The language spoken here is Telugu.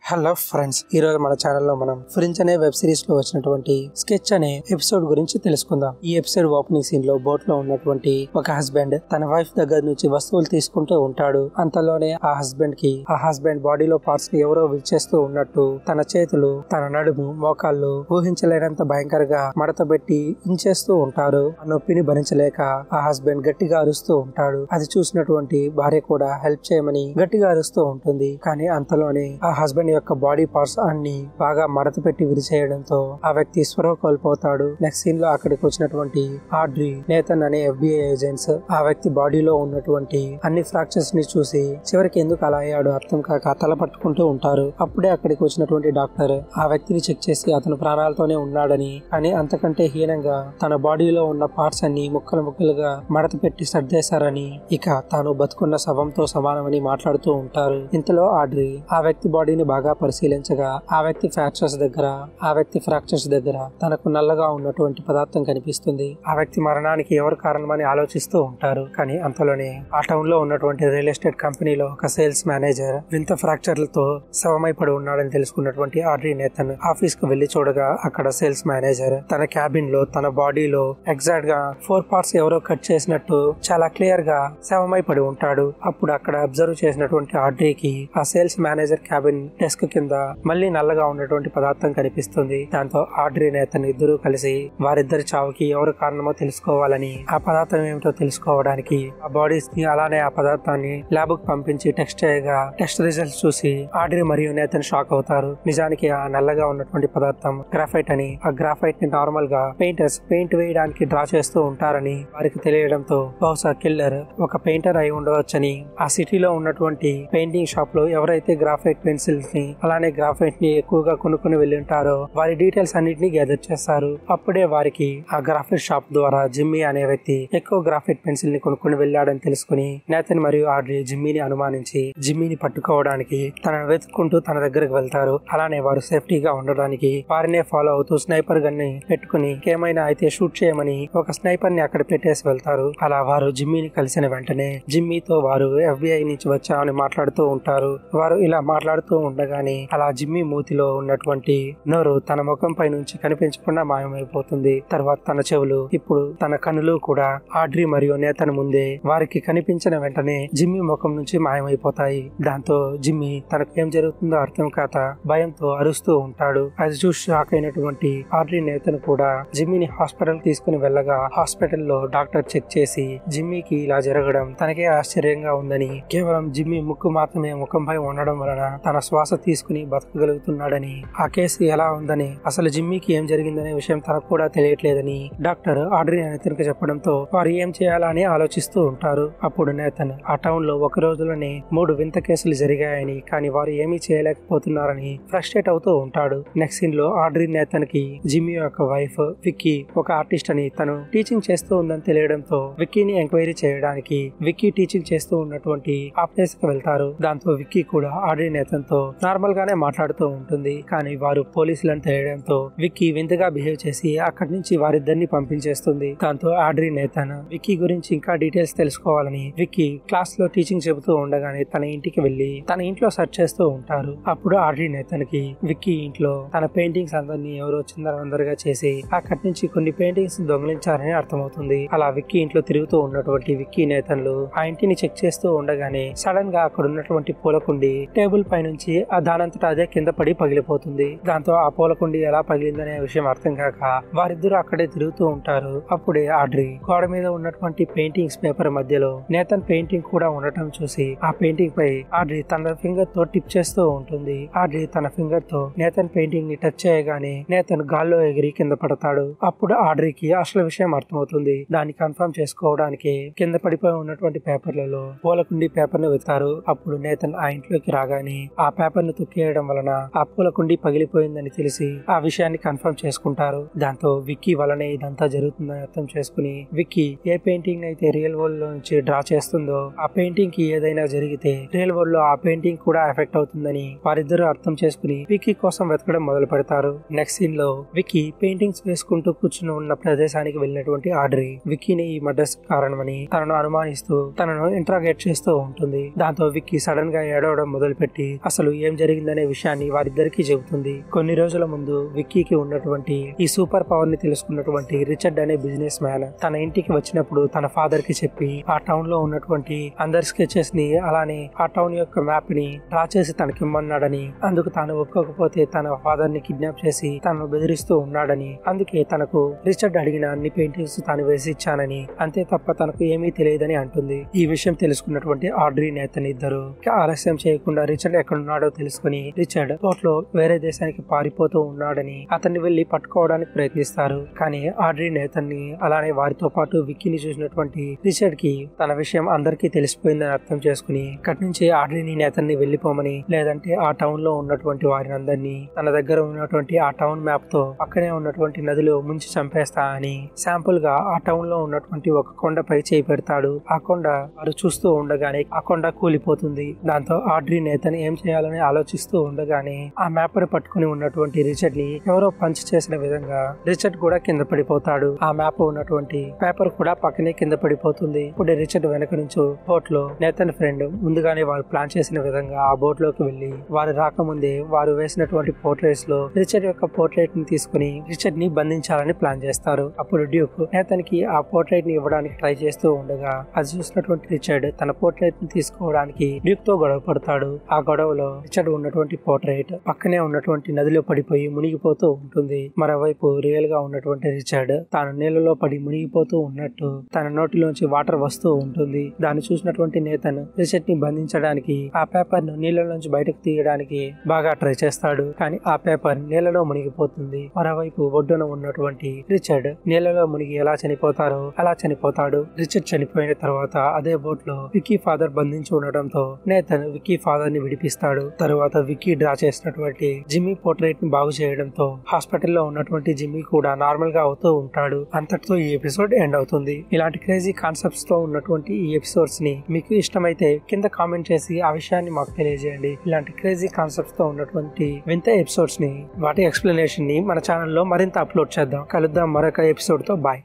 హలో ఫ్రెండ్స్, ఈ రోజు మన ఛానల్లో మనం ఫ్రింజ్ అనే వెబ్ సిరీస్ లో వచ్చినటువంటి స్కెచ్ అనే ఎపిసోడ్ గురించి తెలుసుకుందాం. ఈ ఎపిసోడ్ ఓపెనింగ్ సీన్ లో బోట్ లో ఉన్నటువంటి ఒక హస్బెండ్ తన వైఫ్ దగ్గర నుంచి వస్తువులు తీసుకుంటూ ఉంటాడు. అంతలోనే ఆ హస్బెండ్ బాడీలో పార్ట్స్ ని ఎవరో విల్చేస్తూ ఉన్నట్టు తన చేతులు, తన నడుము, మోకాళ్ళు ఊహించలేనంత భయంకరంగా మడతబెట్టి ఇంచేస్తూ ఉంటారు. ఆ నొప్పిని భరించలేక ఆ హస్బెండ్ గట్టిగా అరుస్తూ ఉంటాడు. అది చూసినటువంటి భార్య కూడా హెల్ప్ చేయమని గట్టిగా అరుస్తూ ఉంటుంది. కానీ అంతలోనే ఆ హస్బెండ్ యొక్క బాడీ పార్ట్స్ అన్ని బాగా మడత పెట్టి విరిచేయడంతో ఆ వ్యక్తి స్పృహ కోల్పోతాడు. నెక్స్ట్ సీన్ లో అక్కడికి వచ్చినటువంటి ఆడ్రీ, నేతన్ అనే FBI ఏజెంట్స్ ఆ వ్యక్తి బాడీలో ఉన్నటువంటి అన్ని ఫ్రాక్చర్స్ ని చూసి చివరికి ఎందుకు అలా అయ్యాడో అర్థం కాక తల పట్టుకుంటూ ఉంటారు. అప్పుడే అక్కడికి వచ్చినటువంటి డాక్టర్ ఆ వ్యక్తిని చెక్ చేసి అతను ప్రాణాలతోనే ఉన్నాడని, కానీ అంతకంటే హీనంగా తన బాడీలో ఉన్న పార్ట్స్ అన్ని ముక్కలు ముక్కలుగా మడత పెట్టి సర్దేశారని, ఇక తాను బతుకున్న శవంతో సమానమని మాట్లాడుతూ ఉంటారు. ఇంతలో ఆడ్రీ ఆ వ్యక్తి బాడీని బాగా పరిశీలించగా ఆ వ్యక్తి ఫ్రాక్చర్స్ దగ్గర తనకు నల్లగా ఉన్నటువంటి పదార్థం కనిపిస్తుంది. ఆ వ్యక్తి మరణానికి ఎవరు కారణమని ఆలోచిస్తూ ఉంటారు. కానీ అంతలోనే ఆ టౌన్ లో ఉన్నటువంటి రియల్ ఎస్టేట్ కంపెనీలో ఒక సేల్స్ మేనేజర్ వింత ఫ్రాక్చర్లతో శవమైపడి ఉన్నాడని తెలుసుకున్నటువంటి ఆడ్రీ నేతన్ ఆఫీస్ కు వెళ్లి చూడగా అక్కడ సేల్స్ మేనేజర్ తన క్యాబిన్ లో తన బాడీలో ఎగ్జాక్ట్ గా 4 పార్ట్స్ ఎవరో కట్ చేసినట్టు చాలా క్లియర్ గా శవమైపడి ఉంటాడు. అప్పుడు అక్కడ అబ్జర్వ్ చేసినటువంటి ఆడ్రీకి ఆ సేల్స్ మేనేజర్ క్యాబిన్ డెస్క్ కింద మళ్ళీ నల్లగా ఉన్నటువంటి పదార్థం కనిపిస్తుంది. దాంతో ఆడ్రీ నేతన్ ఇద్దరు కలిసి వారిద్దరి చావుకి ఎవరు కారణమో తెలుసుకోవాలని, ఆ పదార్థం ఏమిటో తెలుసుకోవడానికి ఆ బాడీస్ ని అలానే ఆ పదార్థాన్ని ల్యాబ్ కు పంపించి టెస్ట్ చేయగా టెస్ట్ రిజల్ట్స్ చూసి ఆడ్రీ మరియు నేతన్ షాక్ అవుతారు. నిజానికి ఆ నల్లగా ఉన్నటువంటి పదార్థం గ్రాఫైట్ అని, ఆ గ్రాఫైట్ ని నార్మల్ గా పెయింటర్స్ పెయింట్ వేయడానికి డ్రా చేస్తూ ఉంటారని వారికి తెలియడంతో బహుశా కిల్లర్ ఒక పెయింటర్ అయి ఉండవచ్చని ఆ సిటీలో ఉన్నటువంటి పెయింటింగ్ షాప్ లో ఎవరైతే గ్రాఫైట్ పెన్సిల్స్ ని అలానే గ్రాఫైట్ ని ఎక్కువగా కొనుక్కుని వెళ్ళి ఉంటారో వారి డీటెయిల్స్ అన్నిటిని గ్యాదర్ చేస్తారు. అప్పుడే వారికి ఆ గ్రాఫైట్ షాప్ ద్వారా జిమ్మీ అనే వ్యక్తి ఎక్కువ గ్రాఫైట్ పెన్సిల్ ని కొనుక్కుని వెళ్ళాడని తెలుసుకుని నేతన్ మరియు ఆడ్రీ జిమ్మీని అనుమానించి జిమ్మీని పట్టుకోవడానికి తనను వెతుక్కుంటూ తన దగ్గరకు వెళ్తారు. అలానే వారు సేఫ్టీగా ఉండడానికి వారినే ఫాలో అవుతూ స్నైపర్ గన్ ని పెట్టుకుని ఏమైనా అయితే షూట్ చేయమని ఒక స్నైపర్ ని అక్కడ పెట్టేసి వెళ్తారు. అలా వారు జిమ్మీని కలిసిన వెంటనే జిమ్మీతో వారు FBI నుంచి వచ్చామని మాట్లాడుతూ ఉంటారు. వారు ఇలా మాట్లాడుతూ ఉండగానే అలా జిమ్మీ మూతిలో ఉన్నటువంటి నోరు తన ముఖం పై నుంచి కనిపించకుండా మాయమైపోతుంది. తర్వాత తన చెవులు, ఇప్పుడు తన కన్నులు కూడా ఆడ్రీ మరియు నేతన్ ముందే వారికి కనిపించిన వెంటనే జిమ్మీ ముఖం నుంచి మాయమైపోతాయి. దాంతో జిమ్మీ తనకు ఏం జరుగుతుందో అర్థం కాక భయంతో అరుస్తూ ఉంటాడు. అది చూసి షాక్ అయినటువంటి ఆడ్రీ నేతన్ కూడా జిమ్మీని హాస్పిటల్ తీసుకుని వెళ్ళగా హాస్పిటల్లో డాక్టర్ చెక్ చేసి జిమ్మీకి ఇలా జరగడం తనకే ఆశ్చర్యంగా ఉందని, కేవలం జిమ్మీ ముక్కు మాత్రమే ముఖంపై ఉండడం వలన తన శ్వాస తీసుకుని బతకగలుగుతున్నాడని, ఆ కేసు ఎలా ఉందని, అసలు జిమ్మీకి ఏం జరిగిందనే విషయం తనకు కూడా తెలియట్లేదని డాక్టర్ ఆడ్రీ నేతన్కి చెప్పడంతో వారు ఏం చేయాలని ఆలోచిస్తూ ఉంటారు. అప్పుడు నేతన్ ఆ టౌన్ లో ఒక రోజులోనే 3 వింత కేసులు జరిగాయని, కానీ వారు ఏమీ చేయలేకపోతున్నారని ఫ్రస్ట్రేట్ అవుతూ ఉంటాడు. నెక్స్ట్ సీన్ లో ఆడ్రీ నేతన్ కి జిమ్మీ యొక్క వైఫ్ విక్కీ ఒక ఆర్టిస్ట్ అని, తను టీచింగ్ చేస్తూ ఉందని తెలియడంతో విక్కీని ఎంక్వైరీ చేయడానికి విక్కీ టీచింగ్ చేస్తూ ఉన్నటువంటి ఆ ప్లేస్ కి వెళ్తారు. దాంతో విక్కీ కూడా ఆడ్రీ నేతన్ తో నార్మల్ గానే మాట్లాడుతూ ఉంటుంది. కానీ వారు పోలీసులను తెలియడంతో విక్కీ వింతగా బిహేవ్ చేసి అక్కడి నుంచి వారిద్దరిని పంపించేస్తుంది. దాంతో ఆడ్రీ నేతన్ విక్కీ గురించి ఇంకా డీటెయిల్స్ తెలుసుకోవాలని విక్కీ క్లాస్ లో టీచింగ్ చెబుతూ ఉండగానే తన ఇంటికి వెళ్లి తన ఇంట్లో సెర్చ్ చేస్తూ ఉంటారు. అప్పుడు ఆడ్రీ నేతన్ కి విక్కీ ఇంట్లో తన పెయింటింగ్స్ అందరినీ ఎవరో చిందరవందరగా చేసి అక్కడి నుంచి కొన్ని పెయింటింగ్స్ దొంగిలించారని అర్థమవుతుంది. అలా విక్కీ ఇంట్లో తిరుగుతూ ఉన్నటువంటి విక్కీ నేతన్లు ఆ ఇంటిని చెక్ చేస్తూ ఉండగానే సడన్ గా అక్కడ ఉన్నటువంటి పూలకుండి టేబుల్ పై నుంచి దానంతటా అదే కింద పడి పగిలిపోతుంది. దాంతో ఆ పూలకుండి ఎలా పగిలిందనే విషయం అర్థం కాక వారిద్దరూ అక్కడే తిరుగుతూ ఉంటారు. అప్పుడే ఆడ్రీ గోడ మీద ఉన్నటువంటి పెయింటింగ్స్ పేపర్ మధ్యలో నేతన్ పెయింటింగ్ కూడా ఉండటం చూసి ఆ పెయింటింగ్ పై ఆడ్రీ తన ఫింగర్ తో టిప్ చేస్తూ ఉంటుంది. ఆడ్రీ తన ఫింగర్ తో నేతన్ పెయింటింగ్ ని టచ్ చేయగానే నేతన్ గాల్లో ఎగిరి కింద పడతాడు. అప్పుడు ఆడ్రీకి అసలు విషయం అర్థమవుతుంది. దాన్ని కన్ఫర్మ్ చేసుకోవడానికి కింద పడిపోయి ఉన్నటువంటి పేపర్లలో పూలకుండి పేపర్ ను వెతారు. అప్పుడు నేతన్ ఆ ఇంట్లోకి రాగానే ఆ పేపర్ ను తొక్కేయడం వలన ఆ పూలకుండి పగిలిపోయిందని తెలిసి ఆ విషయాన్ని కన్ఫర్మ్ చేసుకుంటారు. దాంతో విక్కీ వలనే ఇదంతా జరుగుతుందని అర్థం చేసుకుని విక్కీ ఏ పెయింటింగ్ అయితే రియల్ వరల్డ్ లో నుంచి డ్రా చేస్తుందో ఆ పెయింటింగ్ కి ఏదైనా జరిగితే రియల్ వరల్డ్ లో ఆ పెయింటింగ్ కూడా ఎఫెక్ట్ అవుతుందని వారిద్దరూ అర్థం చేసుకుని విక్కీ కోసం వెతకడం మొదలు పెడతారు. నెక్స్ట్ సీన్ లో విక్కీ పెయింటింగ్స్ వేసుకుంటూ కూర్చుని ఉన్న ప్రదేశానికి వెళ్ళినటువంటి ఆడ్రీ విక్కీని ఈ మర్డర్స్ కారణమని తనను అనుమానిస్తూ తనను ఇంట్రాగేట్ చేస్తూ ఉంటుంది. దాంతో విక్కీ సడన్ గా ఏడవడం మొదలుపెట్టి అసలు ఏం జరిగిందనే విషయాన్ని వారిద్దరికీ చెబుతుంది. కొన్ని రోజుల ముందు విక్కీకి ఉన్నటువంటి ఈ సూపర్ పవర్ ని తెలుసుకున్నటువంటి రిచర్డ్ అనే బిజినెస్ మ్యాన్ తన ఇంటికి వచ్చినప్పుడు తన ఫాదర్ కి చెప్పి ఆ టౌన్ లో ఉన్నటువంటి అందరి స్కెచెస్ ని అలానే ఆ టౌన్ యొక్క మ్యాప్ ని డ్రా చేసి తనకిమ్మన్నాడని, అందుకు తాను ఒప్పుకోకపోతే తన ఫాదర్ ని కిడ్నాప్ చేసి తనను బెదిరిస్తూ ఉన్నాడని, అందుకే తనకు రిచర్డ్ అడిగిన అన్ని పెయింటింగ్స్ తాను వేసి ఇచ్చానని, అంతే తప్ప తనకు ఏమీ తెలియదని అంటుంది. ఈ విషయం తెలుసుకున్నటువంటి ఆడ్రీ నేతన్ ఇద్దరు ఆలస్యం చేయకుండా రిచర్డ్ ఎక్కడున్నాడో తెలుసుకుని రిచర్డ్ బోట్ లో వేరే దేశానికి పారిపోతూ ఉన్నాడని అతన్ని వెళ్లి పట్టుకోవడానికి ప్రయత్నిస్తారు. కానీ ఆడ్రీ నేతన్ ని అలానే వారితో పాటు విక్కీని చూసినటువంటి రిచర్డ్ కి తన విషయం అందరికీ తెలిసిపోయిందని అర్థం చేసుకుని ఇక్కడి నుంచి ఆడ్రీని నేతన్ ని వెళ్లిపోమని, లేదంటే ఆ టౌన్ లో ఉన్నటువంటి వారిని అందరినీ తన దగ్గర ఉన్నటువంటి ఆ టౌన్ మ్యాప్ తో పక్కనే ఉన్నటువంటి నదిలో ముంచి చంపేస్తా అని శాంపుల్ గా ఆ టౌన్ లో ఉన్నటువంటి ఒక కొండపై చేయి పెడతాడు. ఆ కొండ వారు చూస్తూ ఉండగానే ఆ కొండ కూలిపోతుంది. దాంతో ఆడ్రీ నేతన్ ఏం చేయాలని ఆలోచిస్తూ ఉండగానే ఆ మ్యాప్ ని పట్టుకుని ఉన్నటువంటి రిచర్డ్ ని ఎవరో పంచ్ చేసిన విధంగా రిచర్డ్ కూడా కింద పడిపోతాడు. ఆ మ్యాప్ ఉన్నటువంటి పేపర్ కూడా పక్కనే కింద పడిపోతుంది. ఇప్పుడు రిచర్డ్ వెనక నుంచి బోట్ లో నేతన్ ఫ్రెండ్ ముందుగానే వారు ప్లాన్ చేసిన విధంగా ఆ బోట్ లోకి వెళ్లి వారు రాకముందే వారు వేసినటువంటి పోర్ట్రేట్స్ లో రిచర్డ్ యొక్క పోర్ట్రేట్ ని తీసుకుని రిచర్డ్ ని బంధించాలని ప్లాన్ చేస్తారు. అప్పుడు డ్యూక్ నేతన్ కి ఆ పోర్ట్రేట్ ని ఇవ్వడానికి ట్రై చేస్తూ ఉండగా అది చూసినటువంటి రిచర్డ్ తన పోర్ట్రేట్ ని తీసుకోవడానికి డ్యూక్ తో గొడవ పడతాడు. ఆ గొడవలో రిచర్డ్ ఉన్నటువంటి పోర్ట్రేట్ పక్కనే ఉన్నటువంటి నదిలో పడిపోయి మునిగిపోతూ ఉంటుంది. మరోవైపు రియల్ గా ఉన్నటువంటి రిచర్డ్ తాను నీళ్ళలో పడి మునిగిపోతూ ఉన్నట్టు తన నోటిలోంచి వాటర్ వస్తూ ఉంటుంది. దాన్ని చూసినటువంటి నేతన్ రిచర్డ్ ని బంధించడానికి ఆ పేపర్ ను నీళ్ళలోంచి బయటకు తీయడానికి బాగా ట్రై చేస్తాడు. కానీ ఆ పేపర్ నీళ్ళలో మునిగిపోతుంది. మరోవైపు ఒడ్డున ఉన్నటువంటి రిచర్డ్ నీళ్ళలో మునిగి ఎలా చనిపోతారో అలా చనిపోతాడు. రిచర్డ్ చనిపోయిన తర్వాత అదే బోట్ లో విక్కీ ఫాదర్ బంధించి ఉండడంతో నేతన్ విక్కీ ఫాదర్ ని విడిపిస్తాడు. తరువాత విక్కీ డ్రా చేసినటువంటి జిమ్మీ పోర్ట్రేట్ ని బాగు చేయడంతో హాస్పిటల్లో ఉన్నటువంటి జిమ్మీ కూడా నార్మల్ గా అవుతూ ఉంటాడు. అంతటితో ఈ ఎపిసోడ్ ఎండ్ అవుతుంది. ఇలాంటి క్రేజీ కాన్సెప్ట్స్ తో ఉన్నటువంటి ఈ ఎపిసోడ్స్ ని మీకు ఇష్టమైతే కింద కామెంట్ చేసి ఆ విషయాన్ని మాకు తెలియజేయండి. ఇలాంటి క్రేజీ కాన్సెప్ట్స్ తో ఉన్నటువంటి వింత ఎపిసోడ్స్ ని వాటి ఎక్స్ప్లెనేషన్ ని మన ఛానల్లో మరింత అప్లోడ్ చేద్దాం. కలుద్దాం మరొక ఎపిసోడ్ తో. బాయ్.